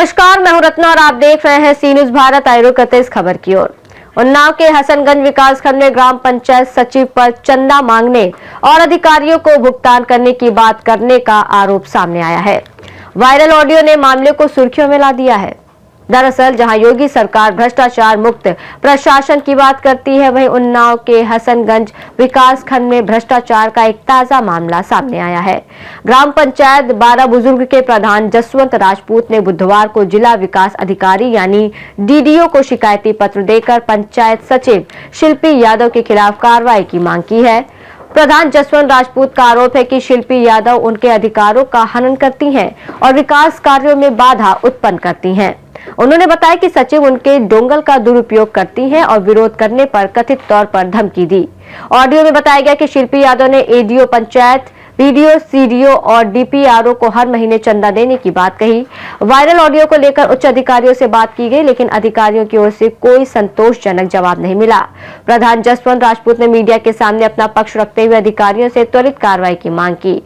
नमस्कार, मैं हूं रत्ना और आप देख रहे हैं सी न्यूज भारत। आइए करते इस खबर की ओर। उन्नाव के हसनगंज विकासखंड में ग्राम पंचायत सचिव पर चंदा मांगने और अधिकारियों को भुगतान करने की बात करने का आरोप सामने आया है। वायरल ऑडियो ने मामले को सुर्खियों में ला दिया है। दरअसल जहां योगी सरकार भ्रष्टाचार मुक्त प्रशासन की बात करती है, वहीं उन्नाव के हसनगंज विकासखंड में भ्रष्टाचार का एक ताजा मामला सामने आया है। ग्राम पंचायत 12 बुजुर्ग के प्रधान जसवंत राजपूत ने बुधवार को जिला विकास अधिकारी यानी डीडीओ को शिकायती पत्र देकर पंचायत सचिव शिल्पी यादव के खिलाफ कार्रवाई की मांग की है। प्रधान जसवंत राजपूत का आरोप है कि शिल्पी यादव उनके अधिकारों का हनन करती हैं और विकास कार्यों में बाधा उत्पन्न करती हैं। उन्होंने बताया कि सचिव उनके डोंगल का दुरुपयोग करती हैं और विरोध करने पर कथित तौर पर धमकी दी। ऑडियो में बताया गया कि शिल्पी यादव ने एडीओ पंचायत, बीडीओ, सीडीओ और डीपीआरओ को हर महीने चंदा देने की बात कही। वायरल ऑडियो को लेकर उच्च अधिकारियों से बात की गई, लेकिन अधिकारियों की ओर से कोई संतोषजनक जवाब नहीं मिला। प्रधान जसवंत राजपूत ने मीडिया के सामने अपना पक्ष रखते हुए अधिकारियों से त्वरित कार्रवाई की मांग की।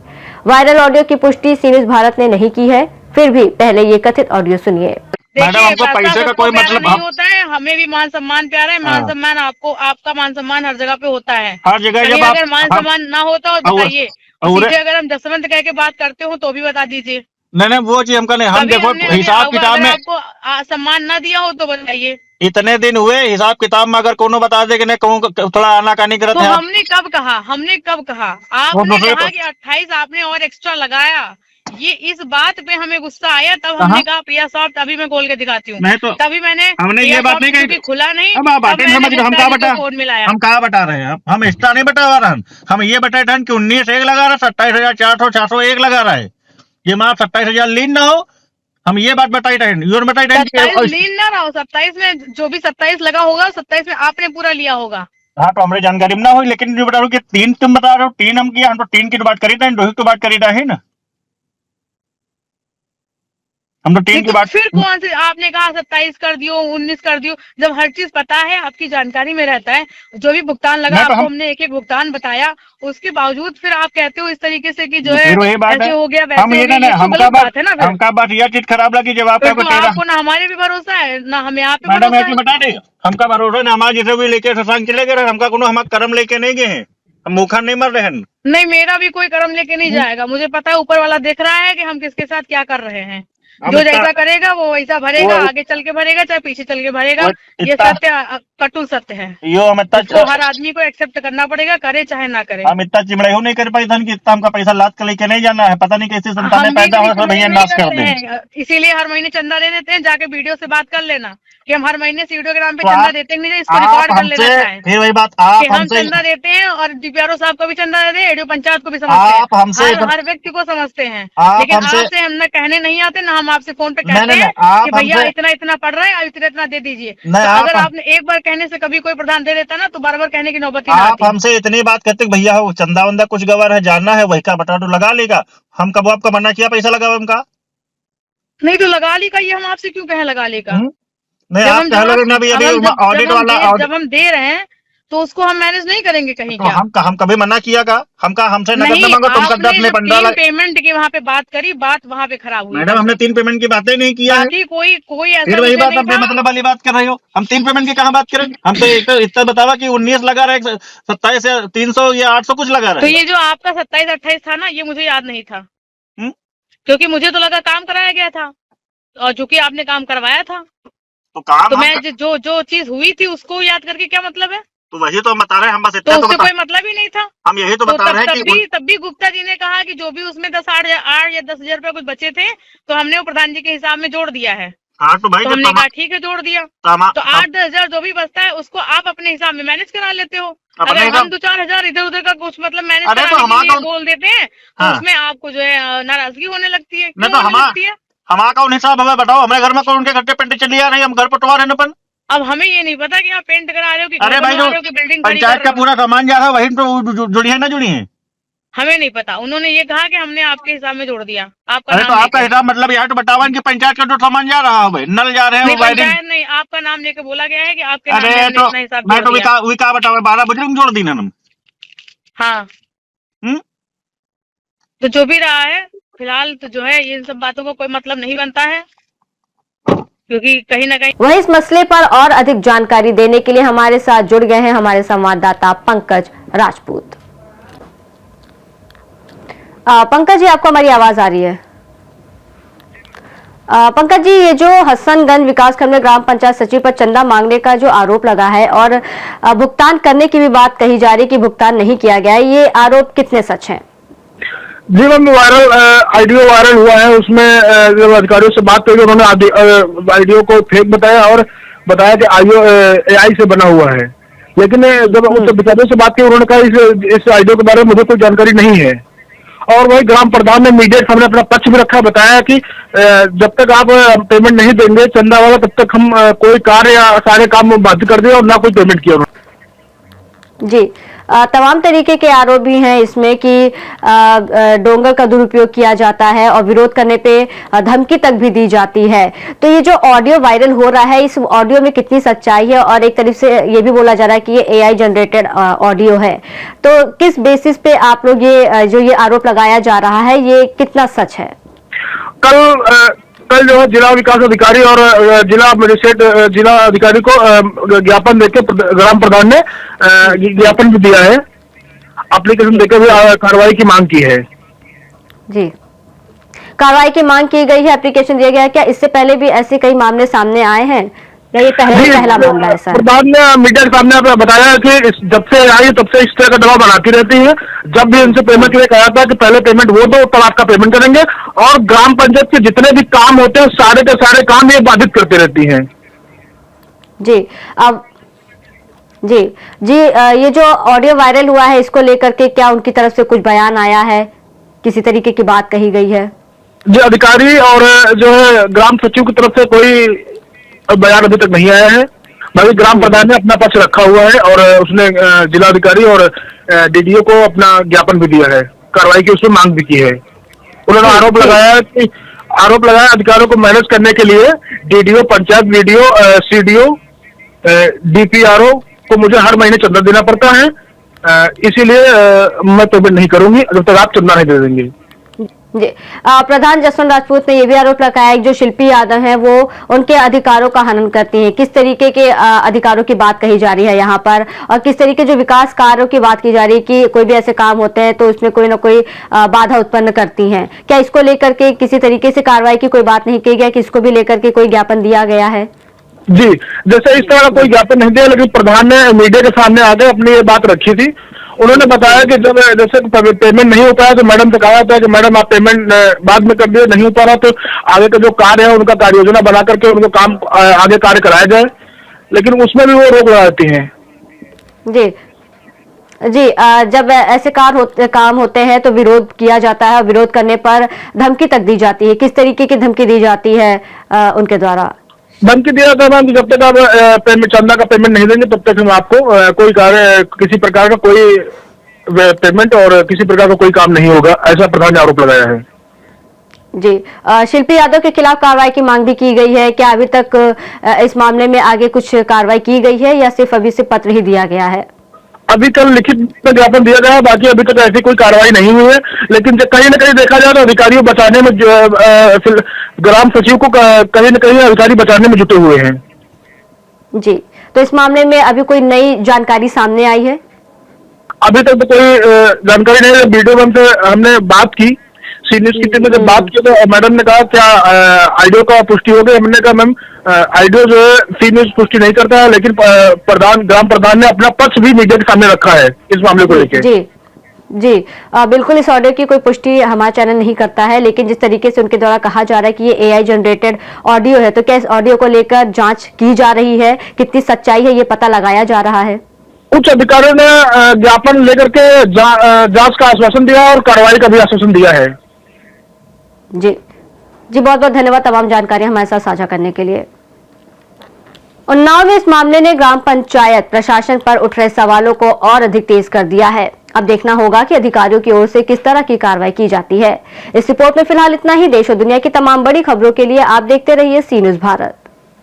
वायरल ऑडियो की पुष्टि सी न्यूज भारत ने नहीं की है, फिर भी पहले ये कथित ऑडियो सुनिए। मैडम, हमको पैसे का कोई मतलब नहीं होता है। हमें भी मान सम्मान प्यारा है। मान सम्मान आपको, आपका मान सम्मान हर जगह पे होता है। हर जगह जब अगर मान सम्मान ना होता हो बताइए। सीधे अगर हम जसवंत कह के बात करते हो तो भी बता दीजिए। नहीं, वो चीज हमका नहीं। हम देखो हिसाब किताब में आपको सम्मान ना दिया हो तो बताइए। इतने दिन हुए, हिसाब किताब में अगर कोनो बता दे कि नहीं कहूँ थोड़ा आनाकानी करते तो हैं। हमने कब कहा? आपने कहा कि 28 आपने और एक्स्ट्रा लगाया। ये इस बात पे हमें गुस्सा आया, तब हमने कहा प्रिया सॉफ्ट अभी मैं खोल के दिखाती हूँ। तभी हमने ये बात नहीं कही, खुला नहीं। हम कहा बता रहे हैं, हम एक्स्ट्रा नहीं बता रहे हैं। हम ये बता रहे हैं कि 19 एक लगा रहा है, 27,400 401 लगा रहा है। ये माफ 27,000 लीन ना हो, हम ये बात बताई रहे हैं। लीन ना रहो। 27 में जो भी 27 लगा होगा, 27 में आपने पूरा लिया होगा। हाँ, तो हमारी जानकारी में ना हो, लेकिन जो बता रहा हूँ कि 3 तुम बता रहे हो, 3 हम किया। हम तो 3 की बात करी था, 2 की बात करी था ही ना। हम तो 3 की बात। फिर कौन से आपने कहा 27 कर दियो, 19 कर दियो, जब हर चीज पता है, आपकी जानकारी में रहता है। जो भी भुगतान लगा आपको हमने एक एक भुगतान बताया। उसके बावजूद फिर आप कहते हो इस तरीके से कि जो है ऐसे हो गया वैसे हो गया। हमका बात है ना। हमका बात यह चीज खराब लगी जब आपको ना हमारे भी भरोसा है ना हमें आप पे मैडम ऐसी बता दे। हमका भरोसा ना, हमारे जैसे भी लेके शशांक चले गए। हमका कोनो हमारा कर्म लेके नहीं गए हैं। हम मुखा नहीं मर रहे हैं। नहीं, मेरा भी कोई कर्म लेके नहीं जाएगा। मुझे पता है ऊपर वाला देख रहा है कि हम किसके साथ क्या कर रहे हैं। जो जैसा करेगा वो वैसा भरेगा, आगे चल के भरेगा चाहे पीछे चल के भरेगा। ये सत्य, कटु सत्य है। तो हर आदमी को एक्सेप्ट करना पड़ेगा, करे चाहे ना करे। हम इतना चिमड़े हो नहीं कर पाए धन की, इतना हमका पैसा लाद कर लेके नहीं जाना है। पता नहीं कैसे संतानें पैदा हो तो भैया नाश कर दें। इसीलिए हर महीने चंदा दे देते हैं। जाके वीडियो से बात कर लेना कि हम हर महीने वीडियो के नाम पे चंदा देते हैं। इसको रिकॉर्ड कर लेना चाहे। फिर वही बात, आप हम चंदा देते हैं और डीपीआरओ साहब को भी चंदा देते हैं, एडीओ पंचायत को भी समझते हैं, हर व्यक्ति को समझते हैं। लेकिन आपसे हम न कहने नहीं आते, ना हम आपसे फोन पे कहते हैं कि भैया इतना इतना पड़ रहा है, इतना इतना दे दीजिए। तो अगर आपने एक बार कहने से कभी कोई प्रधान दे देता ना, तो बार बार कहने की नौबत ही ना आती। आप हमसे इतनी बात करते भैया हो चंदा वंदा कुछ गवर है, जानना है वही का बता दो, लगा लेगा। हम कब आपका मना किया पैसा लगाओ? हमका नहीं तो लगा ली का, ये हम आपसे क्यों कहें लगा ले का? नहीं, आप जब हम दे रहे हैं तो उसको हम मैनेज नहीं करेंगे कहीं तो क्या? हम कभी मना किया का? हमसे नगद नहीं, मांगो, तुम आपने जब 3 पेमेंट की वहाँ पे बात करी, बात वहाँ पे खराब हुई। मैडम, हमने 3 पेमेंट की बातें नहीं किया है। कोई ऐसा फिर वही बात, अपने मतलब वाली बात कर रहे हो। हम 3 पेमेंट की कहाँ बात करें? हम तो इतना बतावा कि 19 लगा रहे, 27 या 300 या 800 कुछ लगा रहे। तो ये जो आपका 27-28 था ना, ये मुझे याद नहीं था। क्योंकि मुझे तो लगा काम कराया गया था, और चूंकि आपने काम करवाया था तो काम तो मैं जो चीज हुई थी उसको याद करके क्या मतलब है? तो वही तो हम बता रहे हैं। हम बस तो उससे कोई मतलब ही नहीं था। हम यही तो बता रहे हैं कि तब भी गुप्ता जी ने कहा कि जो भी उसमें 8 या 10,000 रुपए कुछ बचे थे, तो हमने वो प्रधान जी के हिसाब में जोड़ दिया है। हाँ, तो भाई तो हमने कहा ठीक है, जोड़ दिया। तो 8-10 हजार जो भी बचता है उसको आप अपने हिसाब में मैनेज करा लेते हो। अगर हम 2-4 हजार इधर उधर का कुछ मतलब मैनेज कराने के लिए बोल देते हैं तो उसमें आपको जो है नाराजगी होने लगती है। हमारा कौन हिसाब हमें बताओ? हमारे घर में कौन उनके घर पेंट चली आ रही है, हम घर पटवा रहे हैं। अब हमें ये नहीं पता कि आप पेंट करा रहे हो कि अरे भाई, जो बिल्डिंग पंचायत का पूरा सामान जा रहा है वही तो जुड़ी है ना, जुड़ी है। हमें नहीं पता। उन्होंने ये कहा कि हमने आपके हिसाब में जोड़ दिया। आपका अरे तो आपका हिसाब मतलब यार तो बतावा कि पंचायत का जो सामान जा रहा है, नल जा रहे हैं, पंचायत नहीं, आपका नाम लेके बोला गया है कि आपके नाम में अपना हिसाब मैं तो कहा बतावा 12 बुजुर्ग जोड़ दी ना हम। हाँ, तो जो भी रहा है फिलहाल तो जो है इन सब बातों को कोई मतलब नहीं बनता है। क्योंकि कहीं ना कहीं वहीं इस मसले पर और अधिक जानकारी देने के लिए हमारे साथ जुड़ गए हैं हमारे संवाददाता पंकज राजपूत। पंकज जी, आपको हमारी आवाज आ रही है? पंकज जी, ये जो हसनगंज विकासखंड में ग्राम पंचायत सचिव पर चंदा मांगने का जो आरोप लगा है और भुगतान करने की भी बात कही जा रही कि भुगतान नहीं किया गया है, ये आरोप कितने सच हैं? जी मैम, ऑडियो वायरल हुआ है। उसमें जब अधिकारियों से बात करी उन्होंने ऑडियो को फेक बताया और बताया कि ऑडियो AI से बना हुआ है। लेकिन जब उस अधिकारियों से बात की उन्होंने कहा इस ऑडियो के बारे में मुझे कोई जानकारी नहीं है। और वही ग्राम प्रधान ने मीडिया के सामने अपना पक्ष भी रखा, बताया कि जब तक आप पेमेंट नहीं देंगे चंदा वाला तब तक हम कोई कार्य या सारे काम बंद कर दिए और ना कोई पेमेंट किया उन्होंने। जी, तमाम तरीके के आरोप भी हैं इसमें कि डोंगर का दुरुपयोग किया जाता है और विरोध करने पे धमकी तक भी दी जाती है। तो ये जो ऑडियो वायरल हो रहा है, इस ऑडियो में कितनी सच्चाई है? और एक तरफ से ये भी बोला जा रहा है कि ये AI जनरेटेड ऑडियो है, तो किस बेसिस पे आप लोग ये आरोप लगाया जा रहा है, ये कितना सच है? कल जो है जिला विकास अधिकारी और जिला मजिस्ट्रेट जिला अधिकारी को ज्ञापन देके ग्राम प्रधान ने ज्ञापन भी दिया है, एप्लीकेशन देकर भी कार्रवाई की मांग की है। जी, कार्रवाई की मांग की गई है, एप्लीकेशन दिया गया है। क्या इससे पहले भी ऐसे कई मामले सामने आए हैं या ये पहला मामला है? सर, प्रधान ने मीडिया के सामने बताया कि जब से आई तब से इस तरह का दबाव बनाती रहती है। जब भी इनसे पेमेंट के लिए कहा था कि पहले पेमेंट वो दो तब आपका पेमेंट करेंगे, और ग्राम पंचायत के जितने भी काम होते हैं सारे के सारे काम ये बाधित करती रहती हैं। जी, अब जी, ये जो ऑडियो वायरल हुआ है इसको लेकर के क्या उनकी तरफ से कुछ बयान आया है, किसी तरीके की बात कही गई है? जी, अधिकारी और जो है ग्राम सचिव की तरफ से कोई बयान अभी तक नहीं आया है। बाकी ग्राम प्रधान ने अपना पक्ष रखा हुआ है और उसने जिलाधिकारी और DDO को अपना ज्ञापन भी दिया है, कार्रवाई की उसमें मांग भी की है। उन्होंने आरोप लगाया अधिकारियों को मैनेज करने के लिए DDO, panchayat BDO, CDO, DPRO को मुझे हर महीने चंदा देना पड़ता है, इसीलिए मैं पेमेंट नहीं करूंगी जब तक आप चंदा नहीं दे देंगे। जी, प्रधान जसवंत राजपूत ने यह भी आरोप लगाया जो शिल्पी यादव हैं वो उनके अधिकारों का हनन करती हैं। किस तरीके के अधिकारों की बात कही जा रही है यहाँ पर, और किस तरीके जो विकास कार्यों की बात की जा रही है कि कोई भी ऐसे काम होते हैं तो उसमें कोई ना कोई बाधा उत्पन्न करती हैं। क्या इसको लेकर के किसी तरीके से कार्रवाई की कोई बात नहीं की गई कि इसको भी लेकर के कोई ज्ञापन दिया गया है? जी, जैसे इस तरह का कोई ज्ञापन नहीं दिया, लेकिन प्रधान ने मीडिया के सामने आकर अपनी ये बात रखी थी। उन्होंने बताया कि जब जैसे पेमेंट नहीं हो पाया तो मैडम से कहा था कि मैडम आप पेमेंट बाद में कर दिए, नहीं हो पा रहा तो आगे का जो कार्य है उनका कार्य योजना बना करके उनको काम आगे कार्य कराया जाए, लेकिन उसमें भी वो रोक लगाती हैं। जी, जब ऐसे काम होते हैं तो विरोध किया जाता है, विरोध करने पर धमकी तक दी जाती है। किस तरीके की धमकी दी जाती है उनके द्वारा? धमकी दिया था मैम, जब तक आप चंदा का पेमेंट नहीं देंगे तब तक हम आपको कोई कार्य, किसी प्रकार का कोई पेमेंट और किसी प्रकार का कोई काम नहीं होगा, ऐसा प्रधान ने आरोप लगाया है। जी, शिल्पी यादव के खिलाफ कार्रवाई की मांग भी की गई है। क्या अभी तक इस मामले में आगे कुछ कार्रवाई की गई है या सिर्फ अभी से पत्र ही दिया गया है? अभी कल लिखित में ज्ञापन दिया गया है, बाकी अभी तक ऐसी कोई कार्रवाई नहीं हुई है। लेकिन जब कहीं न कहीं देखा जाए तो अधिकारियों बचाने में ग्राम सचिव को कहीं न कहीं अधिकारी बचाने में जुटे हुए हैं। जी, तो इस मामले में अभी कोई नई जानकारी सामने आई है? अभी तक तो कोई जानकारी नहीं है। वीडियो से हमने बात की, सी न्यूज की टीम में जब बात की तो मैडम ने कहा क्या ऑडियो का पुष्टि हो गई। हमने कहा मैम ऑडियो जो है सी न्यूज पुष्टि नहीं करता है, लेकिन ग्राम प्रधान ने अपना पक्ष भी मीडिया के सामने रखा है इस मामले को लेकर। जी, बिल्कुल इस ऑडियो की कोई पुष्टि हमारा चैनल नहीं करता है, लेकिन जिस तरीके से उनके द्वारा कहा जा रहा है कि ये AI जनरेटेड ऑडियो है, तो क्या इस ऑडियो को लेकर जांच की जा रही है? कितनी सच्चाई है ये पता लगाया जा रहा है? उच्च अधिकारियों ने ज्ञापन लेकर के जांच का आश्वासन दिया और कार्रवाई का भी आश्वासन दिया है। जी, बहुत बहुत धन्यवाद तमाम जानकारी हमारे साथ साझा करने के लिए। उन्नाव में इस मामले ने ग्राम पंचायत प्रशासन पर उठ रहे सवालों को और अधिक तेज कर दिया है। अब देखना होगा कि अधिकारियों की ओर से किस तरह की कार्रवाई की जाती है। इस रिपोर्ट में फिलहाल इतना ही। देश और दुनिया की तमाम बड़ी खबरों के लिए आप देखते रहिए सी न्यूज़ भारत।